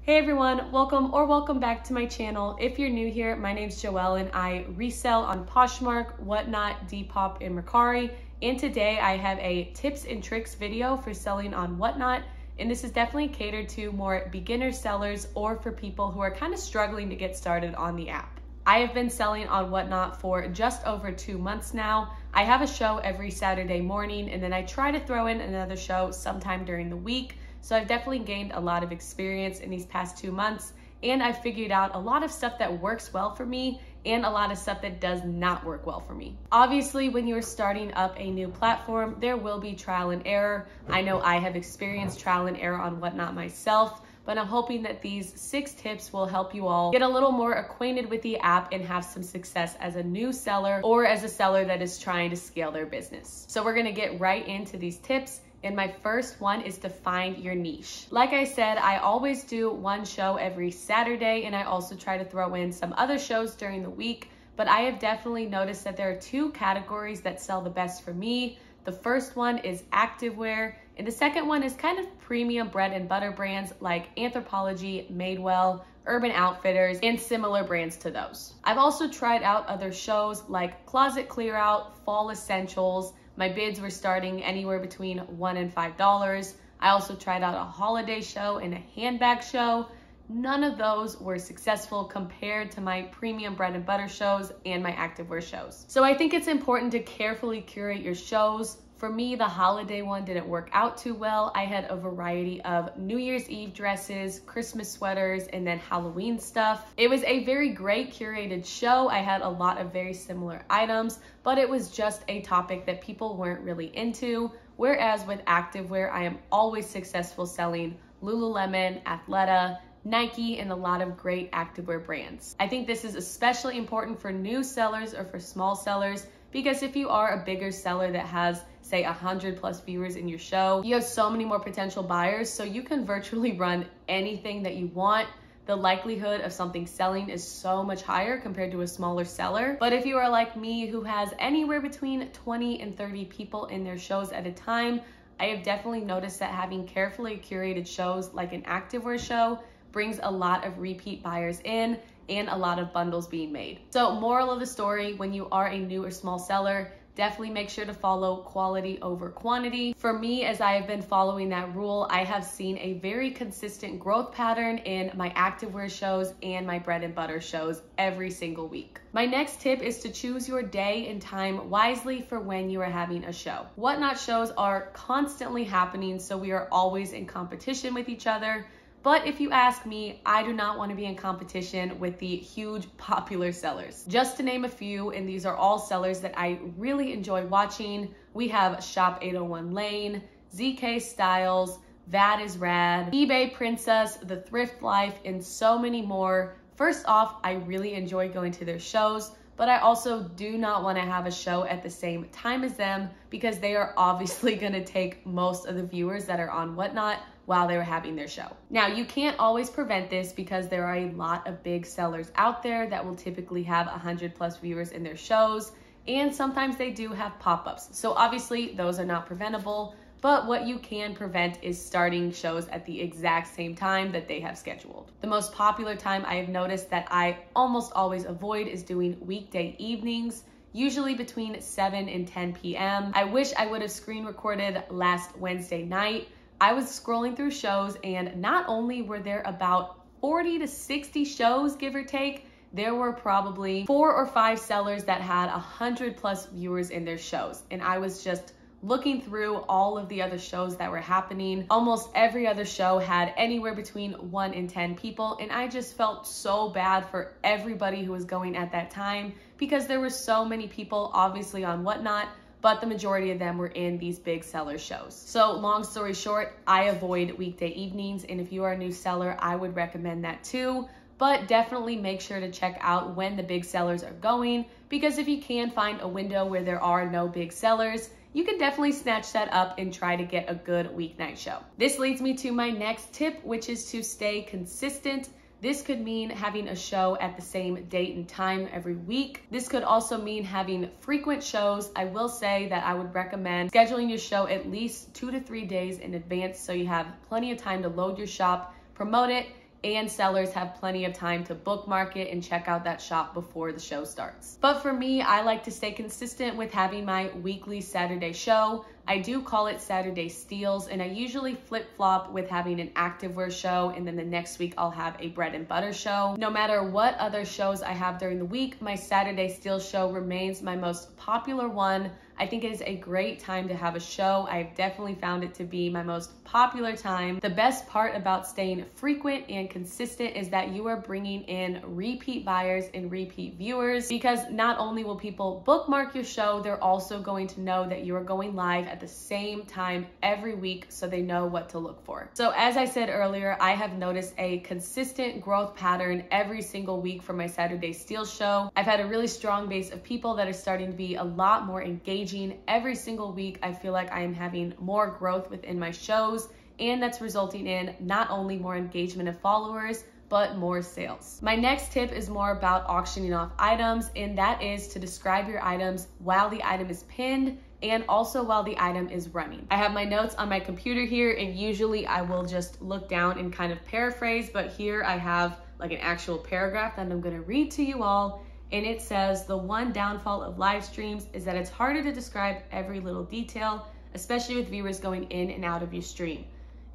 Hey everyone, welcome back to my channel. If you're new here, my name's Joelle and I resell on Poshmark, WhatNot, Depop, and Mercari. And today I have a tips and tricks video for selling on WhatNot. And this is definitely catered to more beginner sellers or for people who are kind of struggling to get started on the app. I have been selling on WhatNot for just over 2 months now. I have a show every Saturday morning and then I try to throw in another show sometime during the week. So I've definitely gained a lot of experience in these past 2 months, and I've figured out a lot of stuff that works well for me and a lot of stuff that does not work well for me. Obviously, when you're starting up a new platform, there will be trial and error. I know I have experienced trial and error on WhatNot myself, but I'm hoping that these 6 tips will help you all get a little more acquainted with the app and have some success as a new seller or as a seller that is trying to scale their business. So we're gonna get right into these tips. And my first one is to find your niche. Like I said, I always do one show every Saturday, and I also try to throw in some other shows during the week, but I have definitely noticed that there are 2 categories that sell the best for me. The first one is activewear, and the second one is kind of premium bread and butter brands like Anthropologie, Madewell, Urban Outfitters, and similar brands to those. I've also tried out other shows like Closet Clear Out, Fall Essentials. My bids were starting anywhere between $1 and $5. I also tried out a holiday show and a handbag show. None of those were successful compared to my premium bread and butter shows and my activewear shows. So I think it's important to carefully curate your shows. For me, the holiday one didn't work out too well. I had a variety of New Year's Eve dresses, Christmas sweaters, and then Halloween stuff. It was a very great curated show. I had a lot of very similar items, but it was just a topic that people weren't really into. Whereas with activewear, I am always successful selling Lululemon, Athleta, Nike, and a lot of great activewear brands. I think this is especially important for new sellers or for small sellers, because if you are a bigger seller that has, say, 100+ viewers in your show, you have so many more potential buyers, so you can virtually run anything that you want. The likelihood of something selling is so much higher compared to a smaller seller. But if you are like me, who has anywhere between 20 and 30 people in their shows at a time, I have definitely noticed that having carefully curated shows like an activewear show brings a lot of repeat buyers in and a lot of bundles being made. So moral of the story, when you are a new or small seller, definitely make sure to follow quality over quantity. For me, as I have been following that rule, I have seen a very consistent growth pattern in my activewear shows and my bread and butter shows every single week. My next tip is to choose your day and time wisely for when you are having a show. WhatNot shows are constantly happening, so we are always in competition with each other. But if you ask me, I do not want to be in competition with the huge popular sellers. Just to name a few, and these are all sellers that I really enjoy watching, we have Shop 801 Lane, ZK Styles, That Is Rad, eBay Princess, The Thrift Life, and so many more. First off, I really enjoy going to their shows, but I also do not want to have a show at the same time as them because they are obviously going to take most of the viewers that are on WhatNot while they were having their show. Now, you can't always prevent this because there are a lot of big sellers out there that will typically have 100+ viewers in their shows, and sometimes they do have pop-ups. So obviously those are not preventable, but what you can prevent is starting shows at the exact same time that they have scheduled. The most popular time I have noticed that I almost always avoid is doing weekday evenings, usually between 7 and 10 p.m. I wish I would have screen recorded last Wednesday night. I was scrolling through shows, and not only were there about 40 to 60 shows, give or take, there were probably 4 or 5 sellers that had 100+ viewers in their shows. And I was just looking through all of the other shows that were happening. Almost every other show had anywhere between 1 and 10 people, and I just felt so bad for everybody who was going at that time because there were so many people obviously on WhatNot, but the majority of them were in these big seller shows. So long story short, I avoid weekday evenings, and if you are a new seller, I would recommend that too. But definitely make sure to check out when the big sellers are going, because if you can find a window where there are no big sellers, you can definitely snatch that up and try to get a good weeknight show. This leads me to my next tip, which is to stay consistent. This could mean having a show at the same date and time every week. This could also mean having frequent shows. I will say that I would recommend scheduling your show at least 2 to 3 days in advance so you have plenty of time to load your shop, promote it, and sellers have plenty of time to bookmark it and check out that shop before the show starts. But for me, I like to stay consistent with having my weekly Saturday show. I do call it Saturday Steals, and I usually flip-flop with having an activewear show, and then the next week I'll have a bread and butter show. No matter what other shows I have during the week, my Saturday Steals show remains my most popular one. I think it is a great time to have a show. I've definitely found it to be my most popular time. The best part about staying frequent and consistent is that you are bringing in repeat buyers and repeat viewers, because not only will people bookmark your show, they're also going to know that you are going live at the same time every week, so they know what to look for. So as I said earlier, I have noticed a consistent growth pattern every single week for my Saturday Steals show. I've had a really strong base of people that are starting to be a lot more engaging. Every single week, I feel like I am having more growth within my shows, and that's resulting in not only more engagement of followers, but more sales. My next tip is more about auctioning off items, and that is to describe your items while the item is pinned and also while the item is running. I have my notes on my computer here, and usually I will just look down and kind of paraphrase, but here I have like an actual paragraph that I'm gonna read to you all. And it says, the one downfall of live streams is that it's harder to describe every little detail, especially with viewers going in and out of your stream.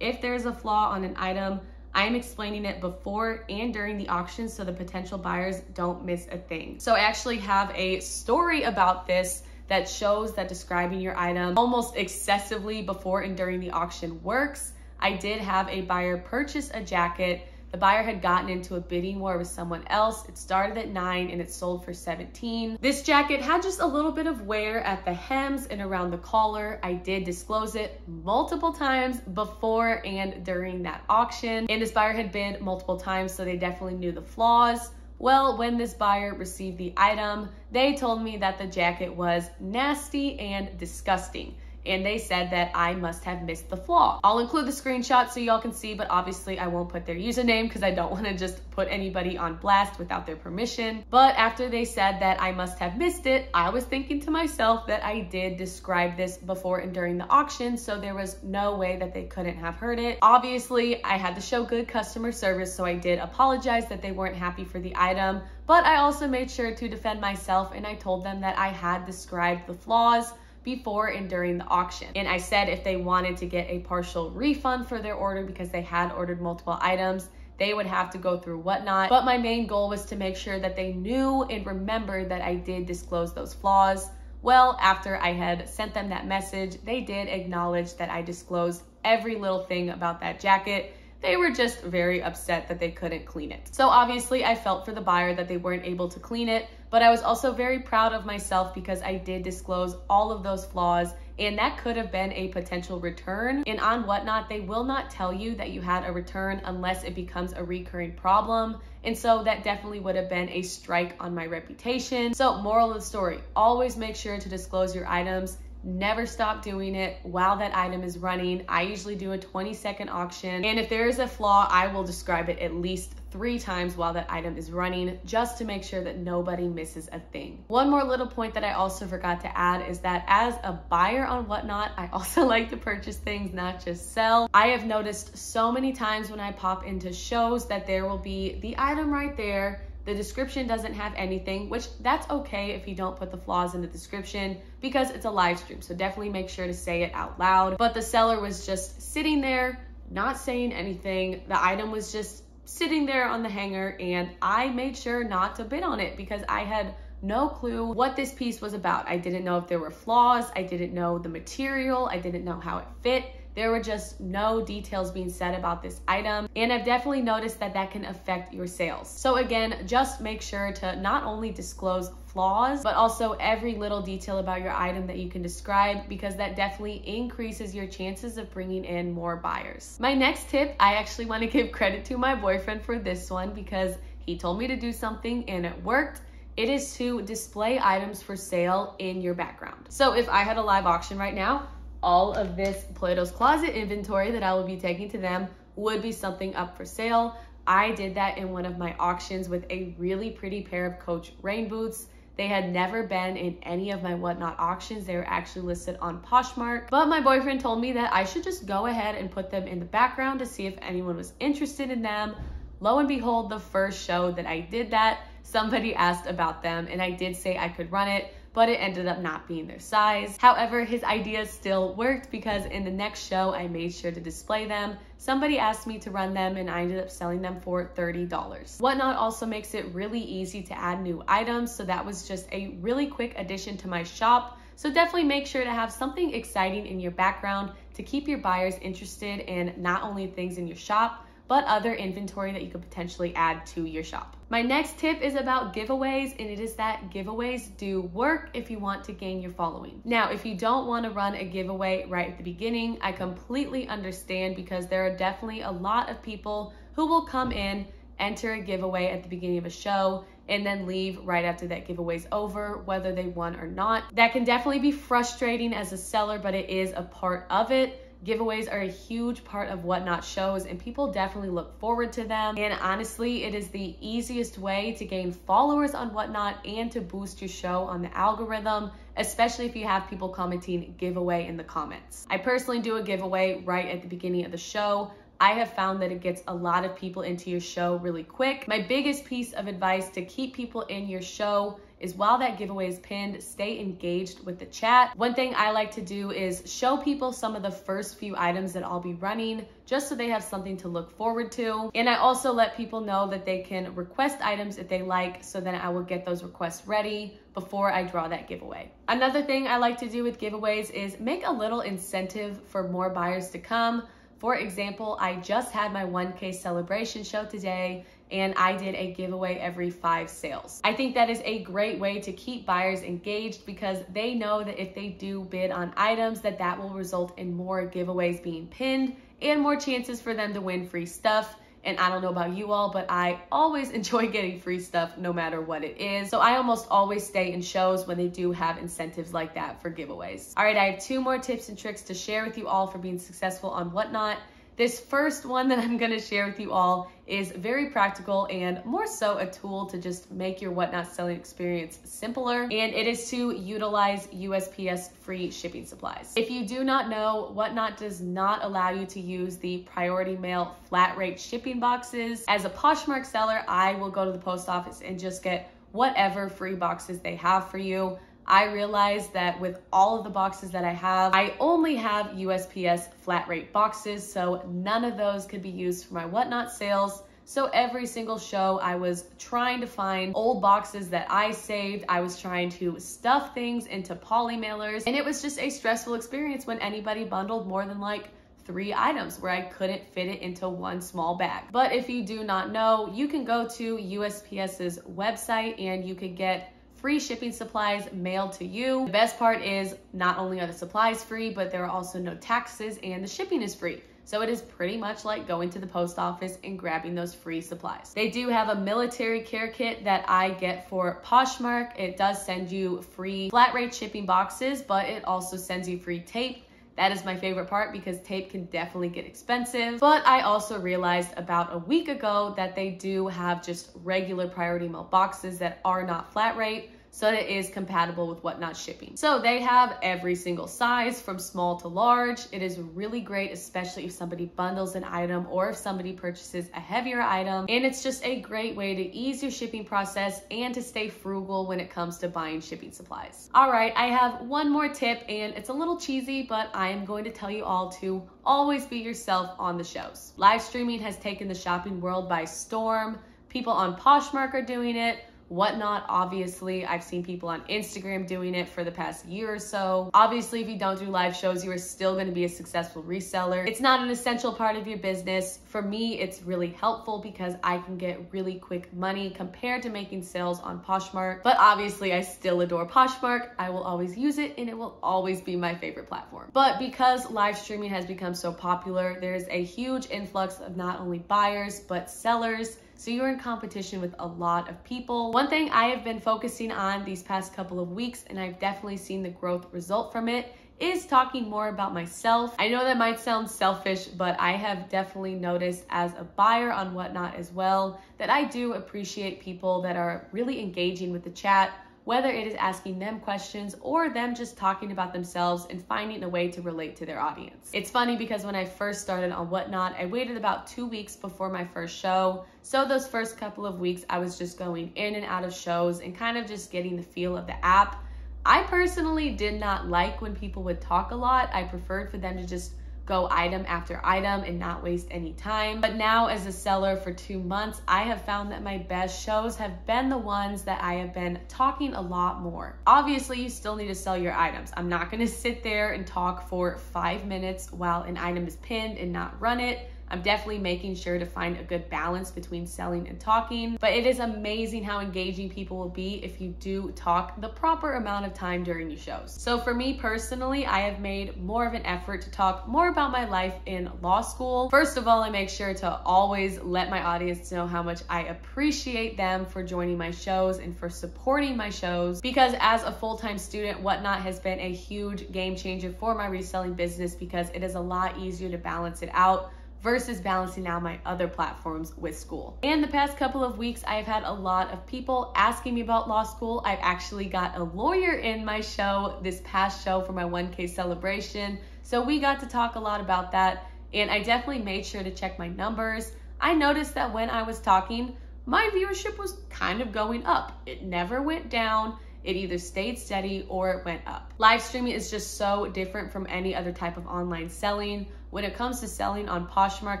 If there's a flaw on an item, I'm explaining it before and during the auction so the potential buyers don't miss a thing. So I actually have a story about this that shows that describing your item almost excessively before and during the auction works. I did have a buyer purchase a jacket. The buyer had gotten into a bidding war with someone else. It started at $9 and it sold for $17. This jacket had just a little bit of wear at the hems and around the collar. I did disclose it multiple times before and during that auction. And this buyer had bid multiple times, so they definitely knew the flaws. Well, when this buyer received the item, they told me that the jacket was nasty and disgusting. And they said that I must have missed the flaw. I'll include the screenshot so y'all can see, but obviously I won't put their username because I don't want to just put anybody on blast without their permission. But after they said that I must have missed it, I was thinking to myself that I did describe this before and during the auction, so there was no way that they couldn't have heard it. Obviously, I had to show good customer service, so I did apologize that they weren't happy for the item, but I also made sure to defend myself, and I told them that I had described the flaws before and during the auction. And I said if they wanted to get a partial refund for their order because they had ordered multiple items, they would have to go through WhatNot. But my main goal was to make sure that they knew and remembered that I did disclose those flaws. Well, after I had sent them that message, they did acknowledge that I disclosed every little thing about that jacket. They were just very upset that they couldn't clean it. So obviously I felt for the buyer that they weren't able to clean it, but I was also very proud of myself because I did disclose all of those flaws, and that could have been a potential return. And on WhatNot, they will not tell you that you had a return unless it becomes a recurring problem. And so that definitely would have been a strike on my reputation. So moral of the story, always make sure to disclose your items. Never stop doing it while that item is running. I usually do a 20-second auction, and if there is a flaw, I will describe it at least 3 times while that item is running, just to make sure that nobody misses a thing. One more little point that I also forgot to add is that as a buyer on WhatNot, I also like to purchase things, not just sell. I have noticed so many times when I pop into shows that there will be the item right there. The description doesn't have anything, which that's okay if you don't put the flaws in the description because it's a live stream. So definitely make sure to say it out loud. But the seller was just sitting there, not saying anything. The item was just sitting there on the hanger, and I made sure not to bid on it because I had no clue what this piece was about. I didn't know if there were flaws. I didn't know the material. I didn't know how it fit. There were just no details being said about this item, and I've definitely noticed that that can affect your sales. So again, just make sure to not only disclose flaws, but also every little detail about your item that you can describe, because that definitely increases your chances of bringing in more buyers. My next tip, I actually want to give credit to my boyfriend for this one because he told me to do something and it worked. It is to display items for sale in your background. So if I had a live auction right now, all of this Plato's Closet inventory that I will be taking to them would be something up for sale. I did that in one of my auctions with a really pretty pair of Coach rain boots. They had never been in any of my WhatNot auctions. They were actually listed on Poshmark, but my boyfriend told me that I should just go ahead and put them in the background to see if anyone was interested in them. lo and behold, the first show that I did that, somebody asked about them and I did say I could run it, but it ended up not being their size. However, his idea still worked because in the next show, I made sure to display them. Somebody asked me to run them and I ended up selling them for $30. WhatNot also makes it really easy to add new items, so that was just a really quick addition to my shop. So definitely make sure to have something exciting in your background to keep your buyers interested in not only things in your shop, but other inventory that you could potentially add to your shop. My next tip is about giveaways, and it is that giveaways do work if you want to gain your following. Now, if you don't want to run a giveaway right at the beginning, I completely understand, because there are definitely a lot of people who will come in, enter a giveaway at the beginning of a show, and then leave right after that giveaway's over, whether they won or not. That can definitely be frustrating as a seller, but it is a part of it. Giveaways are a huge part of WhatNot shows, and people definitely look forward to them. And honestly, it is the easiest way to gain followers on WhatNot and to boost your show on the algorithm, especially if you have people commenting giveaway in the comments. I personally do a giveaway right at the beginning of the show. I have found that it gets a lot of people into your show really quick. My biggest piece of advice to keep people in your show is, while that giveaway is pinned, stay engaged with the chat. One thing I like to do is show people some of the first few items that I'll be running, just so they have something to look forward to. And I also let people know that they can request items if they like, so then I will get those requests ready before I draw that giveaway. Another thing I like to do with giveaways is make a little incentive for more buyers to come. For example, I just had my 1K celebration show today, and I did a giveaway every 5 sales. I think that is a great way to keep buyers engaged, because they know that if they do bid on items, that will result in more giveaways being pinned and more chances for them to win free stuff. And I don't know about you all, but I always enjoy getting free stuff no matter what it is. So I almost always stay in shows when they do have incentives like that for giveaways. All right, I have 2 more tips and tricks to share with you all for being successful on WhatNot. This first one that I'm gonna share with you all is very practical and more so a tool to just make your WhatNot selling experience simpler, and it is to utilize USPS free shipping supplies. If you do not know, WhatNot does not allow you to use the priority mail flat rate shipping boxes. As a Poshmark seller, I will go to the post office and just get whatever free boxes they have for you. I realized that with all of the boxes that I have, I only have USPS flat rate boxes, so none of those could be used for my WhatNot sales. So every single show, I was trying to find old boxes that I saved. I was trying to stuff things into poly mailers, and it was just a stressful experience when anybody bundled more than like 3 items where I couldn't fit it into one small bag. But if you do not know, you can go to USPS's website and you could get free shipping supplies mailed to you. The best part is not only are the supplies free, but there are also no taxes and the shipping is free. So it is pretty much like going to the post office and grabbing those free supplies. They do have a military care kit that I get for Poshmark. It does send you free flat rate shipping boxes, but it also sends you free tape. That is my favorite part, because tape can definitely get expensive. But I also realized about a week ago that they do have just regular priority mail boxes that are not flat rate, so it is compatible with WhatNot shipping. So they have every single size from small to large. It is really great, especially if somebody bundles an item or if somebody purchases a heavier item. And it's just a great way to ease your shipping process and to stay frugal when it comes to buying shipping supplies. All right, I have one more tip, and it's a little cheesy, but I am going to tell you all to always be yourself on the shows. Live streaming has taken the shopping world by storm. People on Poshmark are doing it. WhatNot, obviously, I've seen people on Instagram doing it for the past year or so. Obviously, if you don't do live shows, you are still going to be a successful reseller. It's not an essential part of your business. For me, it's really helpful because I can get really quick money compared to making sales on Poshmark. But obviously, I still adore Poshmark. I will always use it, and it will always be my favorite platform. But because live streaming has become so popular, there's a huge influx of not only buyers, but sellers. So you're in competition with a lot of people. One thing I have been focusing on these past couple of weeks, and I've definitely seen the growth result from it, is talking more about myself. I know that might sound selfish, but I have definitely noticed as a buyer on WhatNot as well, that I do appreciate people that are really engaging with the chat, whether it is asking them questions or them just talking about themselves and finding a way to relate to their audience. It's funny because when I first started on WhatNot, I waited about 2 weeks before my first show. So those first couple of weeks, I was just going in and out of shows and kind of just getting the feel of the app. I personally did not like when people would talk a lot. I preferred for them to just go item after item and not waste any time. But now as a seller for 2 months, I have found that my best shows have been the ones that I have been talking a lot more. Obviously, you still need to sell your items. I'm not gonna sit there and talk for 5 minutes while an item is pinned and not run it. I'm definitely making sure to find a good balance between selling and talking, but it is amazing how engaging people will be if you do talk the proper amount of time during your shows. So for me personally, I have made more of an effort to talk more about my life in law school. First of all, I make sure to always let my audience know how much I appreciate them for joining my shows and for supporting my shows, because as a full-time student, WhatNot has been a huge game changer for my reselling business because it is a lot easier to balance it out versus balancing out my other platforms with school. And the past couple of weeks, I've had a lot of people asking me about law school. I've actually got a lawyer in my show, this past show for my 1K celebration. So we got to talk a lot about that. And I definitely made sure to check my numbers. I noticed that when I was talking, my viewership was kind of going up. It never went down. It either stayed steady or it went up. Live streaming is just so different from any other type of online selling. When it comes to selling on Poshmark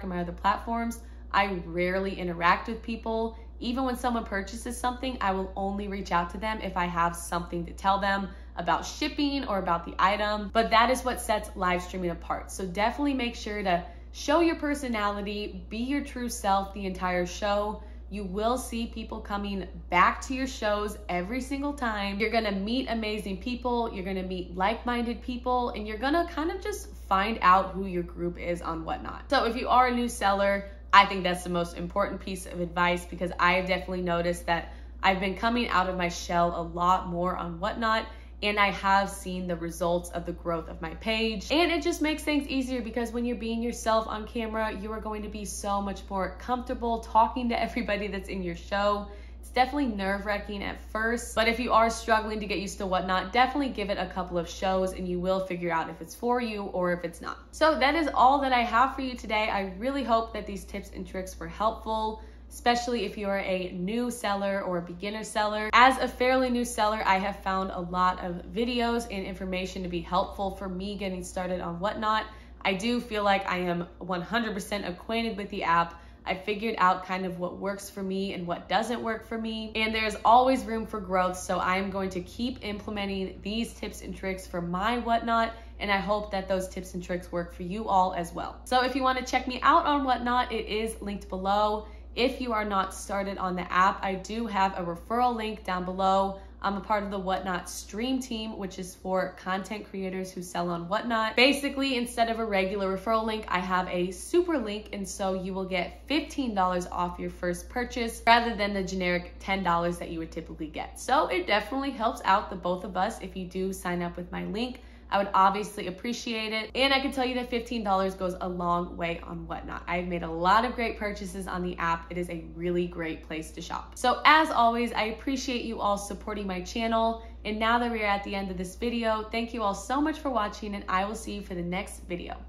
and my other platforms, I rarely interact with people. Even when someone purchases something, I will only reach out to them if I have something to tell them about shipping or about the item. But that is what sets live streaming apart. So definitely make sure to show your personality, be your true self the entire show. You will see people coming back to your shows every single time. You're gonna meet amazing people, you're gonna meet like-minded people, and you're gonna kind of just find out who your group is on WhatNot. So if you are a new seller, I think that's the most important piece of advice, because I have definitely noticed that I've been coming out of my shell a lot more on WhatNot, and I have seen the results of the growth of my page. And it just makes things easier because when you're being yourself on camera, you are going to be so much more comfortable talking to everybody that's in your show. It's definitely nerve-wracking at first, but if you are struggling to get used to WhatNot, definitely give it a couple of shows and you will figure out if it's for you or if it's not. So that is all that I have for you today. I really hope that these tips and tricks were helpful, especially if you're a new seller or a beginner seller. As a fairly new seller, I have found a lot of videos and information to be helpful for me getting started on WhatNot. I do feel like I am 100% acquainted with the app. I figured out kind of what works for me and what doesn't work for me, and there's always room for growth, so I am going to keep implementing these tips and tricks for my WhatNot, and I hope that those tips and tricks work for you all as well. So if you want to check me out on WhatNot, it is linked below. If you are not started on the app, I do have a referral link down below. I'm a part of the WhatNot stream team, which is for content creators who sell on WhatNot. Basically, instead of a regular referral link, I have a super link, and so you will get $15 off your first purchase rather than the generic $10 that you would typically get. So it definitely helps out the both of us if you do sign up with my link. I would obviously appreciate it. And I can tell you that $15 goes a long way on WhatNot. I've made a lot of great purchases on the app. It is a really great place to shop. So as always, I appreciate you all supporting my channel. And now that we're at the end of this video, thank you all so much for watching, and I will see you for the next video.